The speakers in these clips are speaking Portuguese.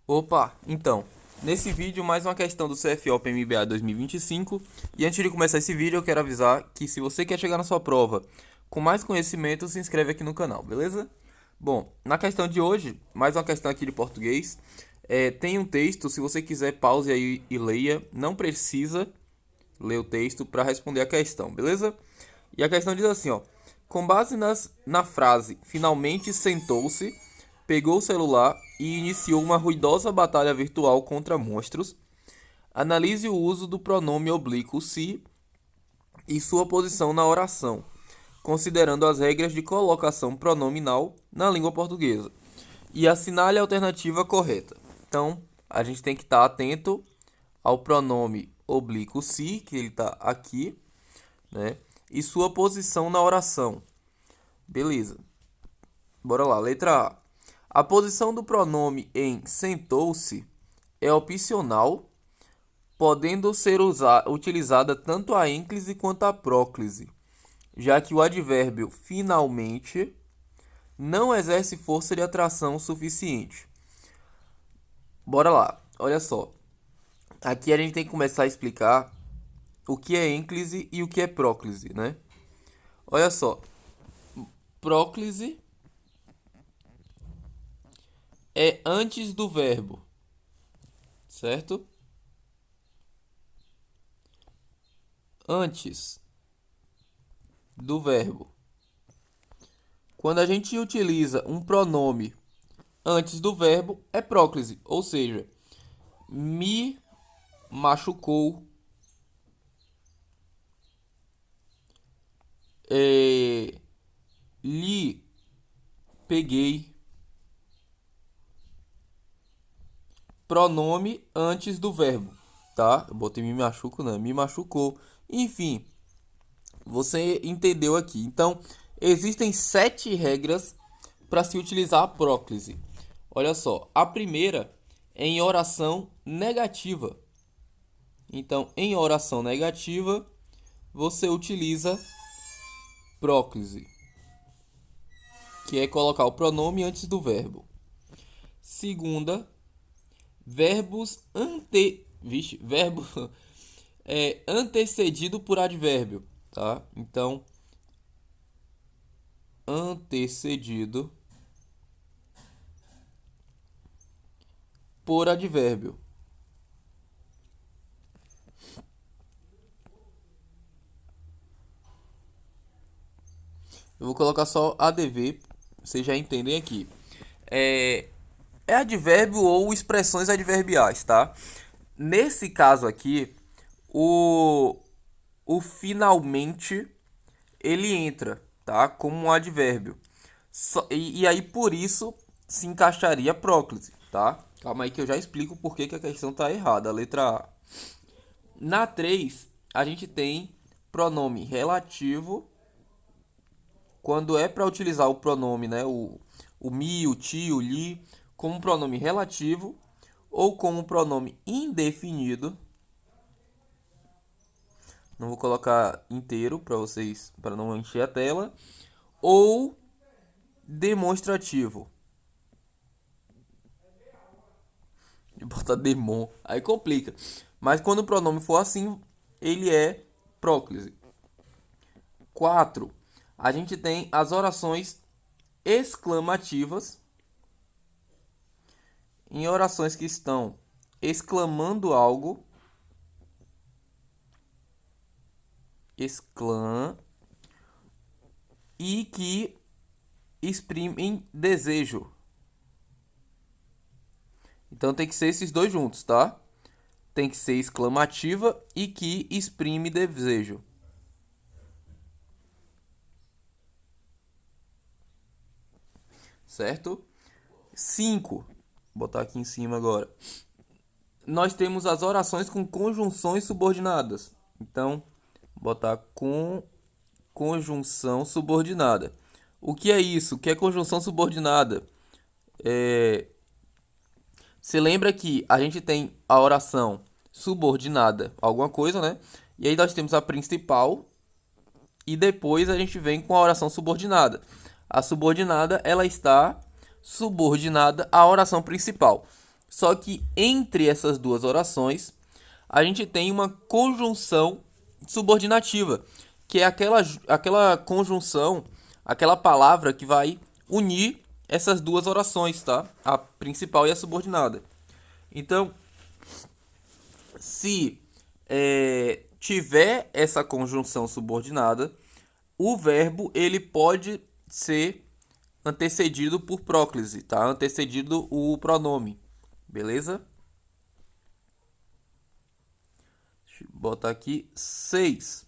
Opa, então, nesse vídeo mais uma questão do CFO PMBA 2025. E antes de começar esse vídeo, eu quero avisar que se você quer chegar na sua prova com mais conhecimento, se inscreve aqui no canal, beleza? Bom, na questão de hoje, mais uma questão aqui de português. Tem um texto, se você quiser pause aí e leia, não precisa ler o texto para responder a questão, beleza? E a questão diz assim, ó: com base na frase "finalmente sentou-se, pegou o celular e iniciou uma ruidosa batalha virtual contra monstros", analise o uso do pronome oblíquo se e sua posição na oração, considerando as regras de colocação pronominal na língua portuguesa, e assinale a alternativa correta. Então, a gente tem que estar atento ao pronome oblíquo se, que ele está aqui, né? E sua posição na oração. Beleza. Bora lá. Letra A. A posição do pronome em sentou-se é opcional, podendo ser utilizada tanto a ênclise quanto a próclise, já que o advérbio finalmente não exerce força de atração suficiente. Bora lá. Olha só. Aqui a gente tem que começar a explicar o que é ênclise e o que é próclise, né? Olha só. Próclise é antes do verbo, certo? Antes do verbo. Quando a gente utiliza um pronome antes do verbo, é próclise, ou seja, me machucou, lhe peguei. Pronome antes do verbo, tá? Eu botei me machuco, não, me machucou. Enfim, você entendeu aqui. Então, existem 7 regras para se utilizar a próclise. Olha só, a primeira é em oração negativa. Então, em oração negativa, você utiliza próclise, que é colocar o pronome antes do verbo. Segunda, verbos verbo antecedido por advérbio, tá? Então, antecedido por advérbio. Eu vou colocar só adv, vocês já entendem aqui. É, é advérbio ou expressões adverbiais, tá? Nesse caso aqui, o, o finalmente ele entra, tá? Como um advérbio. E aí por isso se encaixaria a próclise, tá? Calma aí que eu já explico por que a questão tá errada. A letra A. Na 3 a gente tem pronome relativo quando é para utilizar o pronome, né? O me, o ti, o lhe, como pronome relativo ou como pronome indefinido. Não vou colocar inteiro para vocês, para não encher a tela. Ou demonstrativo. De botar demon, aí complica. Mas quando o pronome for assim, ele é próclise. 4. A gente tem as orações exclamativas. Em orações que estão exclamando algo, exclam, e que exprimem desejo. Então tem que ser esses dois juntos, tá? Tem que ser exclamativa e que exprime desejo. Certo? 5. Vou botar aqui em cima agora. Nós temos as orações com conjunções subordinadas. Então, botar com conjunção subordinada. O que é isso? O que é conjunção subordinada? Se lembra que a gente tem a oração subordinada, alguma coisa, né? E aí nós temos a principal e depois a gente vem com a oração subordinada. A subordinada, ela está subordinada à oração principal. Só que entre essas duas orações, a gente tem uma conjunção subordinativa, que é aquela conjunção, aquela palavra que vai unir essas duas orações, tá? A principal e a subordinada. Então, se tiver essa conjunção subordinada, o verbo ele pode ser antecedido por próclise, tá? Antecedido o pronome, beleza? Deixa eu botar aqui 6.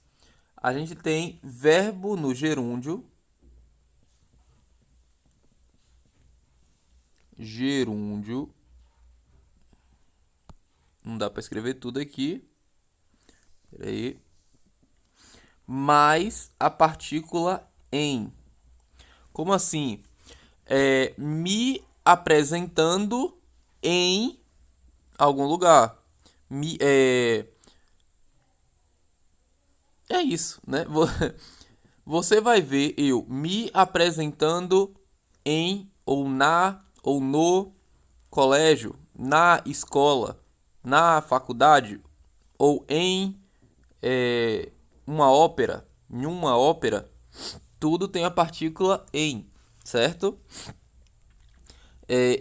A gente tem verbo no gerúndio. Gerúndio. Não dá para escrever tudo aqui. Pera aí. Mais a partícula em. Como assim? Me apresentando em algum lugar. É isso, né? Você vai ver eu me apresentando em ou na ou no colégio, na escola, na faculdade ou em uma ópera, em uma ópera, tudo tem a partícula em, certo?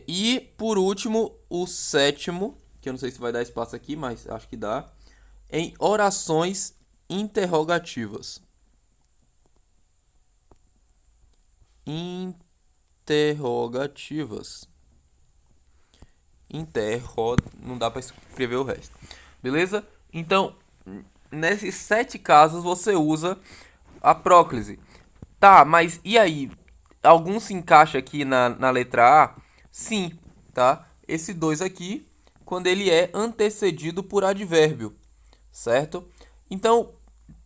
E por último, o sétimo, que eu não sei se vai dar espaço aqui, mas acho que dá, em orações interrogativas. Interrogativas. Não dá para escrever o resto. Beleza? Então, nesses 7 casos você usa a próclise. Tá, mas e aí? Algum se encaixa aqui na letra A? Sim, tá? Esse 2 aqui, quando ele é antecedido por advérbio, certo? Então,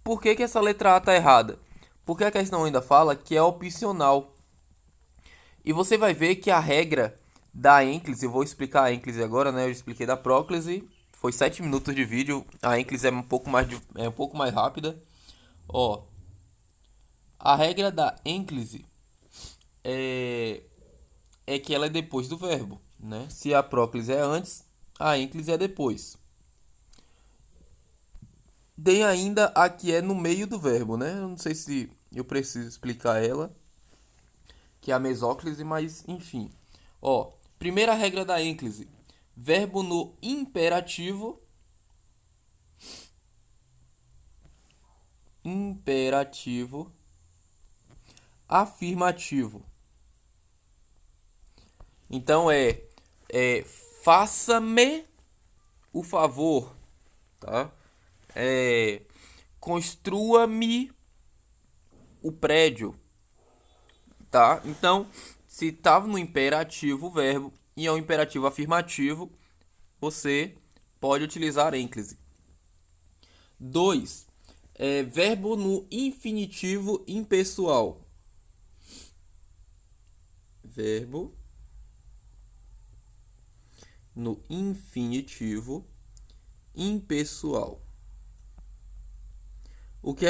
por que essa letra A tá errada? Porque a questão ainda fala que é opcional. E você vai ver que a regra da ênclise, eu vou explicar a ênclise agora, né? Eu expliquei da próclise, foi 7 minutos de vídeo. A ênclise é um pouco mais rápida. Ó, a regra da ênclise é que ela é depois do verbo, né? Se a próclise é antes, a ênclise é depois. Tem ainda a que é no meio do verbo, né? Eu não sei se eu preciso explicar ela, que é a mesóclise, mas enfim. Ó, primeira regra da ênclise: verbo no imperativo. Imperativo afirmativo. Então faça-me o favor, tá? Construa-me o prédio, tá? Então, se estava no imperativo o verbo e é um imperativo afirmativo, você pode utilizar ênclise. 2. Verbo no infinitivo impessoal. Verbo no infinitivo impessoal. O que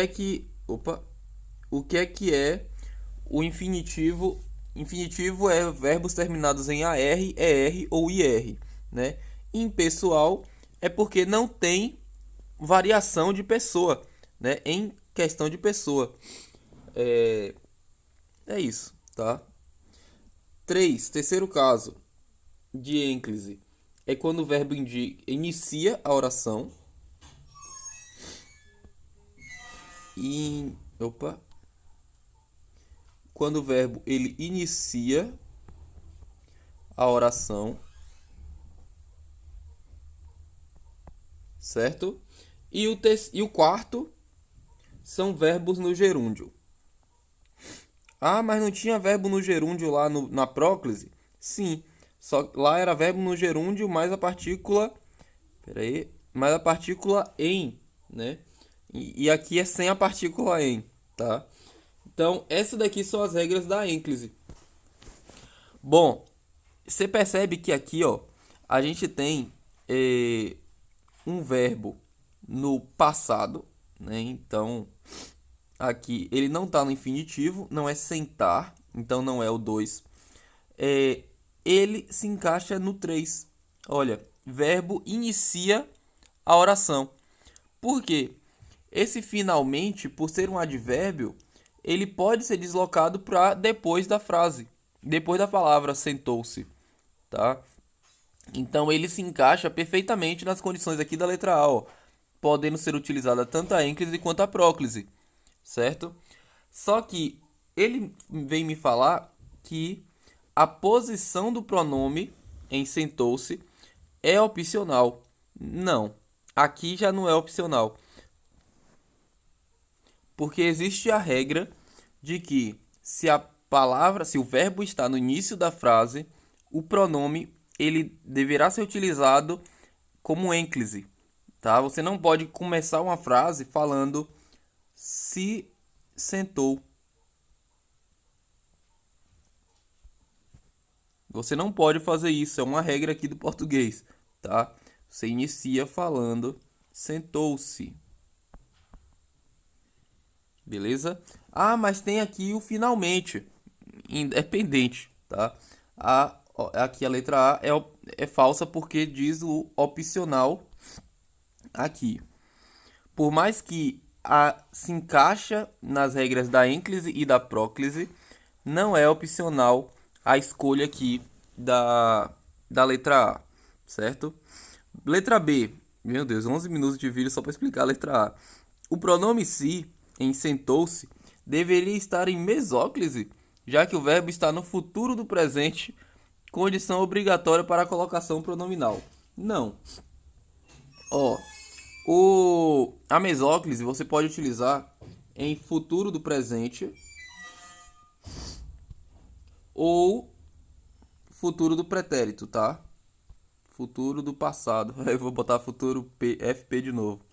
é o infinitivo? Infinitivo é verbos terminados em AR, ER ou IR, né? Impessoal é porque não tem variação de pessoa, né? Em questão de pessoa. É isso, tá? 3. Terceiro caso de ênclise é quando o verbo inicia a oração. Quando o verbo ele inicia a oração, certo? E o quarto são verbos no gerúndio. Ah, mas não tinha verbo no gerúndio lá na próclise? Sim, só lá era verbo no gerúndio mais a partícula, mais a partícula em, né? E aqui é sem a partícula em, tá? Então, essas daqui são as regras da ênclise. Bom, você percebe que aqui, ó, a gente tem um verbo no passado, né? Então, aqui ele não está no infinitivo, não é sentar, então não é o 2. Ele se encaixa no 3. Olha, verbo inicia a oração. Por quê? Esse finalmente, por ser um advérbio, ele pode ser deslocado para depois da frase, depois da palavra sentou-se, tá? Então ele se encaixa perfeitamente nas condições aqui da letra A, ó, podendo ser utilizada tanto a ênclise quanto a próclise, certo? Só que ele vem me falar que a posição do pronome em sentou-se é opcional. Não, aqui já não é opcional. Porque existe a regra de que se a palavra, se o verbo está no início da frase, o pronome ele deverá ser utilizado como ênclise, tá? Você não pode começar uma frase falando se sentou. Você não pode fazer isso, é uma regra aqui do português, tá? Você inicia falando sentou-se. Beleza? Ah, mas tem aqui o finalmente, independente, tá? Aqui a letra A é falsa porque diz o opcional aqui. Por mais que se encaixa nas regras da ênclise e da próclise, não é opcional a escolha aqui da letra A, certo? Letra B. Meu Deus, 11 minutos de vídeo só para explicar a letra A. O pronome se, em sentou-se, deveria estar em mesóclise, já que o verbo está no futuro do presente, condição obrigatória para a colocação pronominal. Não. Ó, a mesóclise você pode utilizar em futuro do presente ou futuro do pretérito, tá? Futuro do passado. Eu vou botar futuro FP de novo.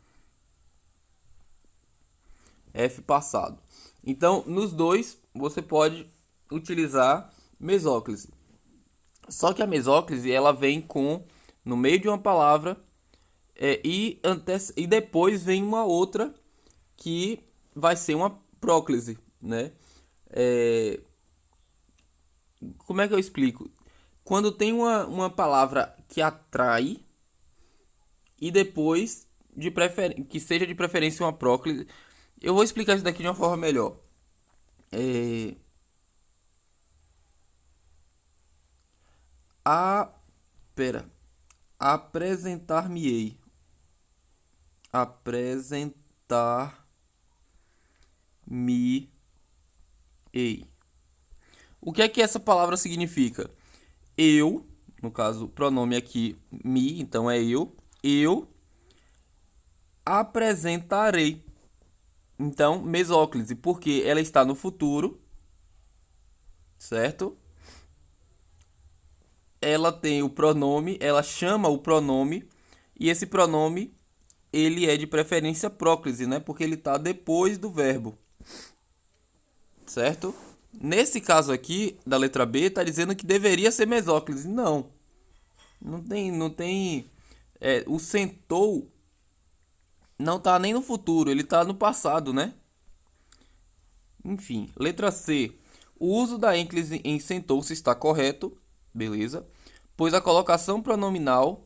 F passado. Então, nos dois, você pode utilizar mesóclise. Só que a mesóclise, ela vem no meio de uma palavra, e depois vem uma outra que vai ser uma próclise, né? Como é que eu explico? Quando tem uma palavra que atrai e depois que seja de preferência uma próclise. Eu vou explicar isso daqui de uma forma melhor. Pera. Apresentar-me-ei. Apresentar-me-ei. O que é que essa palavra significa? Eu, no caso, o pronome aqui, me, então é eu apresentarei. Então, mesóclise, porque ela está no futuro, certo? Ela tem o pronome, ela chama o pronome, e esse pronome, ele é de preferência próclise, né? Porque ele está depois do verbo, certo? Nesse caso aqui, da letra B, está dizendo que deveria ser mesóclise. Não. Não tem. O sentou não está nem no futuro, ele está no passado, né? Enfim, letra C. O uso da ênclise em sentou-se está correto, beleza? Pois a colocação pronominal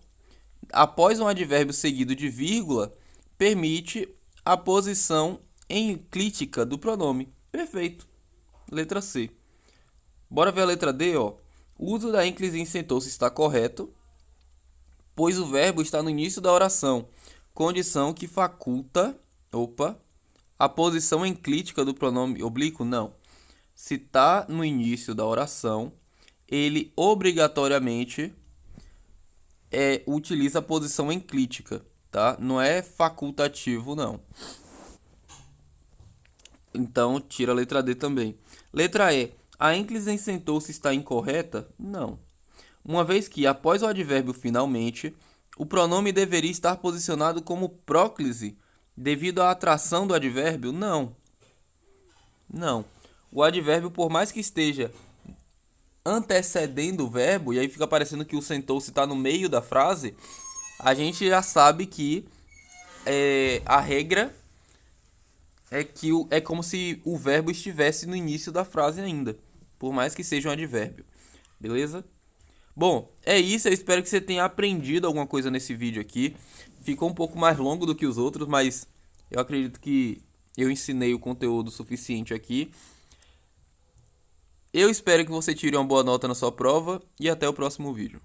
após um advérbio seguido de vírgula permite a posição enclítica do pronome. Perfeito. Letra C. Bora ver a letra D, ó. O uso da ênclise em sentou-se está correto, pois o verbo está no início da oração, condição que faculta, a posição enclítica do pronome oblíquo, não. Se está no início da oração, ele obrigatoriamente utiliza a posição enclítica, tá? Não é facultativo, não. Então, tira a letra D também. Letra E. A ênclise em sentou-se está incorreta? Não. Uma vez que, após o advérbio finalmente, o pronome deveria estar posicionado como próclise devido à atração do advérbio? Não. Não. O advérbio, por mais que esteja antecedendo o verbo, e aí fica parecendo que o sentou-se está no meio da frase, a gente já sabe que a regra é que é como se o verbo estivesse no início da frase ainda, por mais que seja um advérbio. Beleza? Bom, é isso, eu espero que você tenha aprendido alguma coisa nesse vídeo aqui. Ficou um pouco mais longo do que os outros, mas eu acredito que eu ensinei o conteúdo suficiente aqui. Eu espero que você tire uma boa nota na sua prova e até o próximo vídeo.